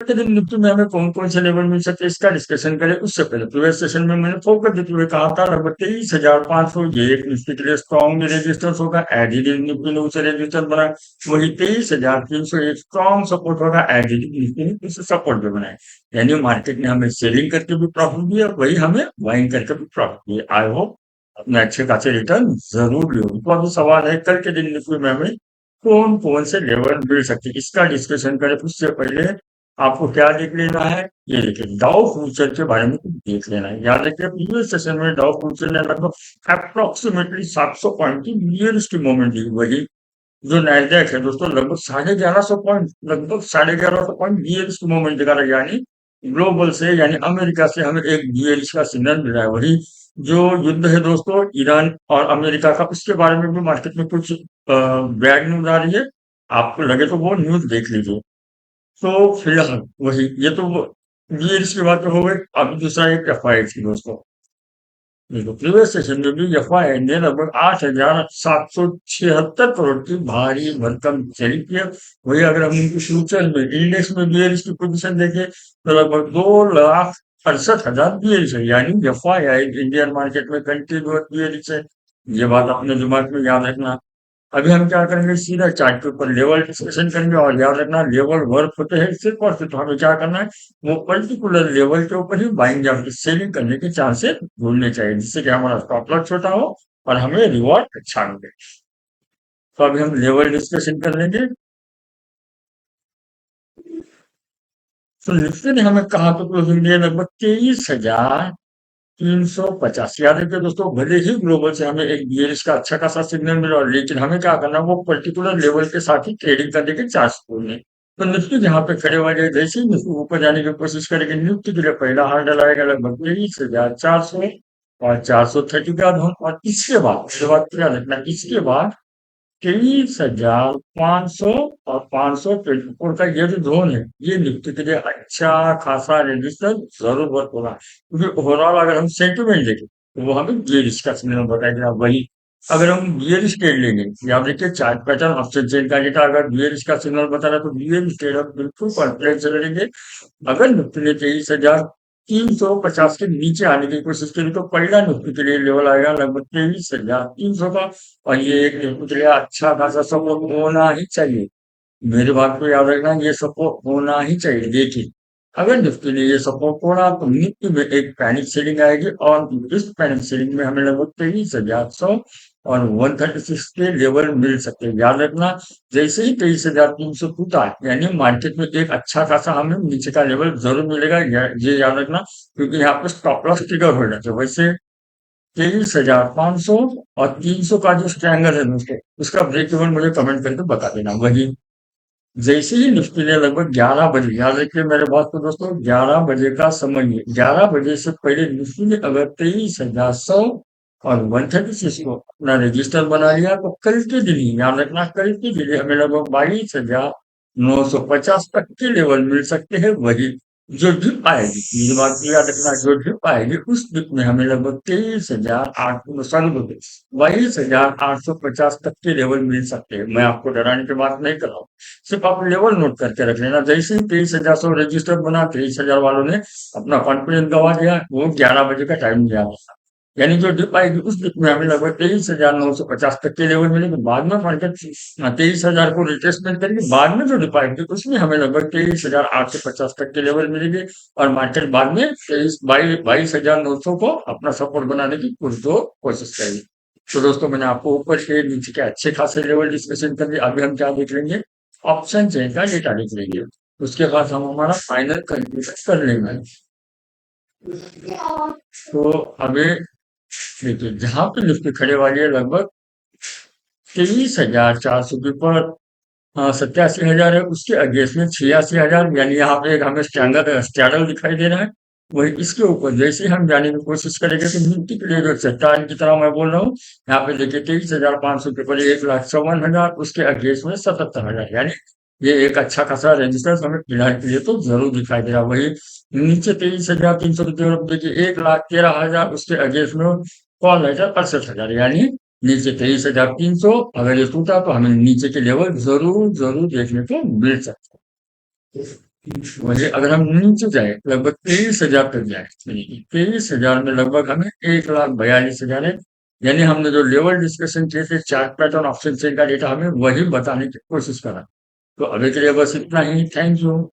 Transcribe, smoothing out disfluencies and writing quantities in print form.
के दिन निफ्टी में हमें कौन-कौन से लेवल मिल सकते हैं इसका डिस्कशन करें उससे पहले प्रीवियस सेशन में मैंने फोकस देते हुए कहा था लगभग 23,500 ये एक निफ्टी के लिए स्ट्रॉन्ग रेजिस्टेंस होगा एज इट इज निफ्टी ने उसे रेजिस्टेंस बना वही 23,300 एक स्ट्रॉन्ग सपोर्ट होगा एज इट इज निफ्टी ने उसे सपोर्ट भी बनाया यानी मार्केट ने हमें सेलिंग करके भी प्रॉफिट दिया वही हमें बाइंग करके भी प्रॉफिट दिया आई होप अपने अच्छे खासे रिटर्न जरूर ले तो अभी सवाल है कल के दिन निफ्टी में हमें कौन कौन से लेवल मिल सकते हैं इसका डिस्कशन करें उससे पहले आपको क्या देख लेना है ये देखिए डाउ फ्यूचर के बारे में कुछ देख लेना है याद रखिए प्रीवियस सेशन में डाउ फ्यूचर ने लगभग अप्रोक्सीमेटली 700 पॉइंट की बियरिश की मोमेंट दी वही जो नैसडैक है दोस्तों लगभग 1150 पॉइंट लगभग 1150 पॉइंट बियरिश की मोमेंट दिखा रहा है यानी ग्लोबल से यानी अमेरिका से हमें एक बियरिश का सिग्नल मिला है वही जो युद्ध है दोस्तों ईरान और अमेरिका का उसके बारे में भी मार्केट में कुछ बैड न्यूज आ रही है आपको लगे तो वो न्यूज देख लीजिए तो फिलहाल वही ये तो ये इसकी बात तो हो गई अभी दूसरा एक एफआई थी दोस्तों देखो प्रीवियस सेशन में भी एफआई ने लगभग 8,776 करोड़ की भारी भरकम सेलिंग किया वही अगर हम उनकी फ्यूचर में इंडेक्स में बियरिश की पोजीशन देखें तो लगभग 2,68,000 बियरिश है यानी एफआई इंडियन मार्केट में कंटिन्यूअस बियरिश है ये बात अपने दिमाग में याद रखना अभी हम क्या करेंगे सीधा चार्ट के ऊपर लेवल डिस्कशन करेंगे और याद रखना लेवल वर्क होते हैं सिर्फ और सिर्फ हमें क्या करना है वो पर्टिकुलर लेवल के ऊपर ही बाइंग या फिर सेलिंग करने के चांसेस ढूंढने चाहिए जिससे कि हमारा स्टॉप लॉस छोटा हो और हमें रिवॉर्ड अच्छा मिले तो अभी हम लेवल डिस्कशन कर लेंगे तो निफ्टी ने हमें कहा तो क्लोजिंग दिया लगभग 23,350 याद रखिए दोस्तों भले ही ग्लोबल से हमें एक बियरिश का अच्छा खासा सिग्नल मिला और लेकिन हमें क्या करना है वो पर्टिकुलर लेवल के साथ ही ट्रेडिंग करने के चांस ढूंढने तो निफ्टी जहां पे खड़े हुए हैं, जैसे ही निफ्टी ऊपर जाने की कोशिश करेंगे निफ्टी के लिए पहला हार्डल आएगा लगभग 23,400 और 430 का धन और इसके बाद क्या रखना इसके बाद 23,500 और 524 का ये जो जोन है ये निफ्टी के लिए अच्छा खासा रेजिस्टेंस जरूर वर्क होगा क्योंकि ओवरऑल अगर हम सेंटिमेंट देखें तो वो हमें बियरिश का सिग्नल बताएगा वही अगर हम बियरिश ट्रेड लेंगे या देखिए चार्ट पैटर्न ऑप्शन चेन का डेटा अगर बियरिश का सिग्नल बता रहा है तो बियरिश ट्रेड हम बिल्कुल कॉन्फिडेंस से लड़ेंगे अगर निफ्टी ने 23,350 के नीचे आने की कोशिश करी तो पहला निफ्टी के लिए लेवल आएगा लगभग 23,300 का और ये एक निफ्टी के लिए अच्छा खासा सपोर्ट होना ही चाहिए मेरी बात को याद रखना ये सपोर्ट होना ही चाहिए देखिए अगर निफ्टी ने ये सपोर्ट तोड़ा तो निफ्टी में एक पैनिक सेलिंग आएगी और इस पैनिक सेलिंग में हमें लगभग 23,100 और 136 के लेवल मिल सकते हैं याद रखना जैसे ही 23,300 टूटा यानी मार्केट में एक अच्छा खासा हमें नीचे का लेवल जरूर मिलेगा ये याद रखना क्योंकि यहाँ पे स्टॉप लॉस ट्रिगर हो जाता है वैसे 23,500 और 300 का जो स्ट्रैंगल है दोस्तों उसका ब्रेक इवन मुझे कमेंट करके बता देना वही जैसे ही निफ्टी ने लगभग 11 बजे याद रखिए मेरे बात को दोस्तों 11 बजे का समय है 11 बजे से पहले निफ्टी ने अगर 23,100 और 136 को अपना रजिस्टर बना लिया तो कल के दिन ही याद रखना कल के दिन ही हमें लगभग 22,950 तक के लेवल मिल सकते हैं वही जो डिप आएगी मेरी बात को याद रखना जो डिप आएगी उस डिप में हमें लगभग 22,850 तक के लेवल मिल सकते हैं मैं आपको डराने की बात नहीं कर रहा हूँ सिर्फ आप लेवल नोट करके रख लेना जैसे ही 23,100 रजिस्टर बना 23,000 वालों ने अपना कॉन्फिडेंस गवा दिया वो 11 बजे का टाइम दिया यानी जो डिप आएगी उस डिप में हमें लगभग 23,950 तक के लेवल मिलेंगे बाद में मार्केट 23,000 को रिट्रेसमेंट करेंगे बाद में जो डिप आएगी उसमें हमें लगभग 23,850 तक के लेवल मिलेंगे और मार्केट बाद में 22,900 को अपना सपोर्ट बनाने की कोशिश करेगी तो दोस्तों मैंने आपको ऊपर के नीचे के अच्छे खासे लेवल डिस्कशन कर दिया अभी हम क्या देख लेंगे ऑप्शन चेन का डेटा देख लेंगे उसके बाद हम हमारा फाइनल कंक्लूजन कर लेंगे तो हमें देखिए जहां पे निफ्टी खड़े वाली है लगभग 23,400 के ऊपर 87,000 है उसके अगेंस्ट में 86,000 यानी यहाँ पे एक हमें स्टैंडर्ड स्टैडल दिखाई दे रहा है वही इसके ऊपर जैसे ही हम जाने की कोशिश करेंगे तो निफ्टी के लिए जो चट्टान की तरह मैं बोल रहा हूँ यहाँ पे देखिए 23,500 के ऊपर 1,54,000 उसके अगेंस्ट में 77,000 यानी ये एक अच्छा खासा रेजिस्टेंस हमें फिलहाल के लिए तो जरूर दिखाई दे रहा है वही नीचे 23,300 की तरफ देखिए 1,13,000 उसके अगेंस्ट में कॉल है 68,000 यानी नीचे 23,300 अगर ये टूटा तो हमें नीचे के लेवल जरूर जरूर देखने को मिल सकता है वही अगर हम नीचे जाए लगभग 23,000 तक जाए, 23,000 में लगभग हमें 1,42,000 है। यानी हमने जो लेवल डिस्कशन किए थे चार्ट पैटर्न ऑप्शन चेन का डेटा हमें वही बताने की कोशिश करा। तो अभी के लिए बस इतना ही। Thank you.